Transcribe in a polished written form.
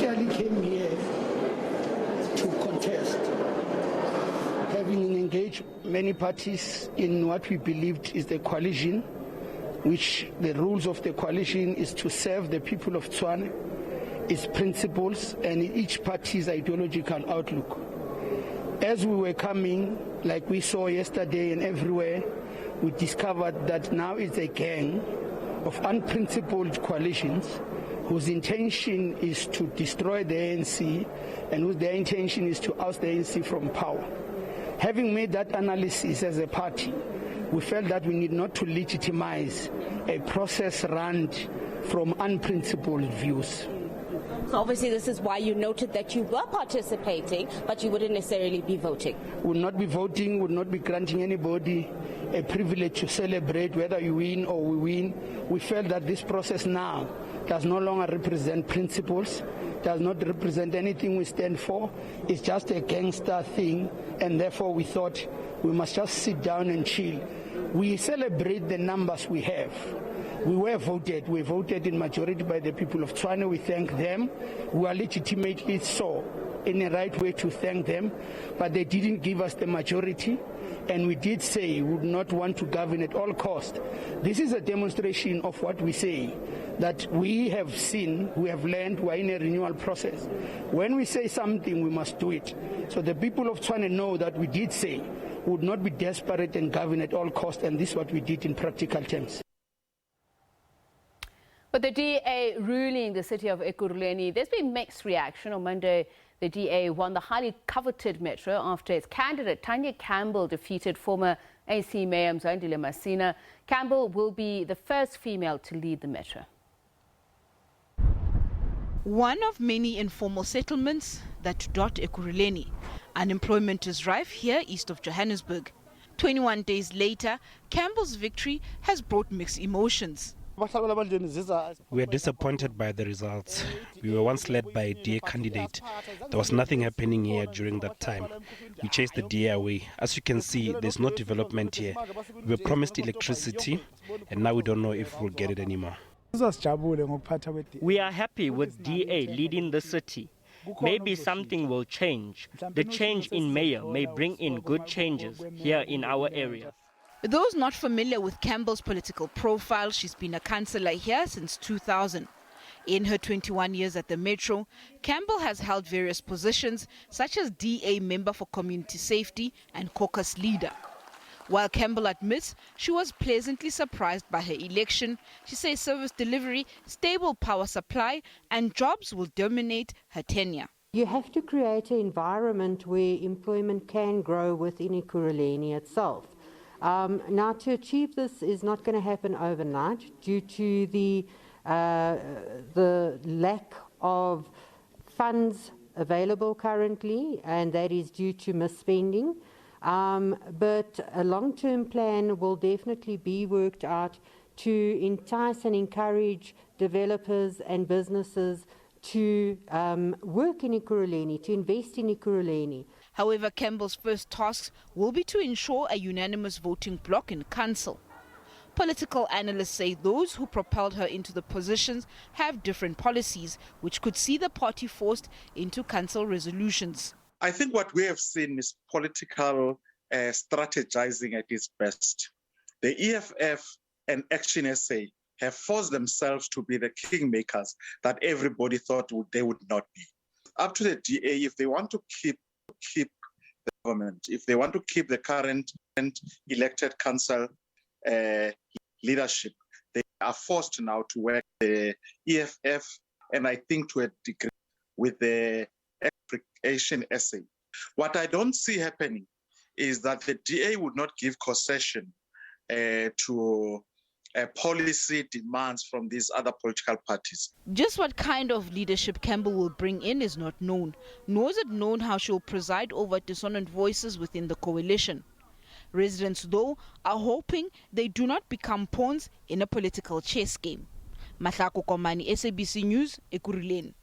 initially came here to contest, having engaged many parties in what we believed is the coalition, which the rules of the coalition is to serve the people of Tshwane, its principles, and each party's ideological outlook. As we were coming, like we saw yesterday and everywhere, we discovered that now it's a gang of unprincipled coalitions whose intention is to destroy the ANC and whose their intention is to oust the ANC from power. Having made that analysis as a party, we felt that we need not to legitimize a process run from unprincipled views. So obviously this is why you noted that you were participating, but you wouldn't necessarily be voting. Would not be voting, would not be granting anybody a privilege to celebrate whether you win or we win. We felt that this process now does no longer represent principles, does not represent anything we stand for. It's just a gangster thing, and therefore we thought we must just sit down and chill. We celebrate the numbers we have. We were voted. We voted in majority by the people of Tshwane. We thank them. We are legitimately so in the right way to thank them, but they didn't give us the majority, and we did say we would not want to govern at all costs. This is a demonstration of what we say, that we have seen, we have learned, we are in a renewal process. When we say something, we must do it. So the people of Tshwane know that we did say we would not be desperate and govern at all costs, and this is what we did in practical terms. But the DA ruling the city of Ekurhuleni, there's been mixed reaction. On Monday, the DA won the highly coveted metro after its candidate Tanya Campbell defeated former ANC Mayor Randall Williams. Campbell will be the first female to lead the metro. One of many informal settlements that dot Ekurhuleni, unemployment is rife here east of Johannesburg. 21 days later, Campbell's victory has brought mixed emotions. We are disappointed by the results. We were once led by a DA candidate. There was nothing happening here during that time. We chased the DA away. As you can see, there's no development here. We were promised electricity, and now we don't know if we'll get it anymore. We are happy with DA leading the city. Maybe something will change. The change in mayor may bring in good changes here in our area. Those not familiar with Campbell's political profile, she's been a councillor here since 2000. In her 21 years at the Metro, Campbell has held various positions such as DA member for community safety and caucus leader. While Campbell admits she was pleasantly surprised by her election, she says service delivery, stable power supply and jobs will dominate her tenure. You have to create an environment where employment can grow within Ekurhuleni itself. Now, to achieve this is not going to happen overnight due to the lack of funds available currently, and that is due to misspending. But a long-term plan will definitely be worked out to entice and encourage developers and businesses to work in Ekurhuleni, to invest in Ekurhuleni. However, Campbell's first tasks will be to ensure a unanimous voting bloc in council. Political analysts say those who propelled her into the positions have different policies, which could see the party forced into council resolutions. I think what we have seen is political strategizing at its best. The EFF and Action SA have forced themselves to be the kingmakers that everybody thought they would not be. Up to the DA, if they want to keep the government, if they want to keep the current elected council leadership, they are forced now to work the EFF and I think to a degree with the Action SA. What I don't see happening is that the DA would not give concession to policy demands from these other political parties. Just what kind of leadership Campbell will bring in is not known, nor is it known how she will preside over dissonant voices within the coalition. Residents, though, are hoping they do not become pawns in a political chess game. Katlego Mathebe, SABC News, Ekurhuleni.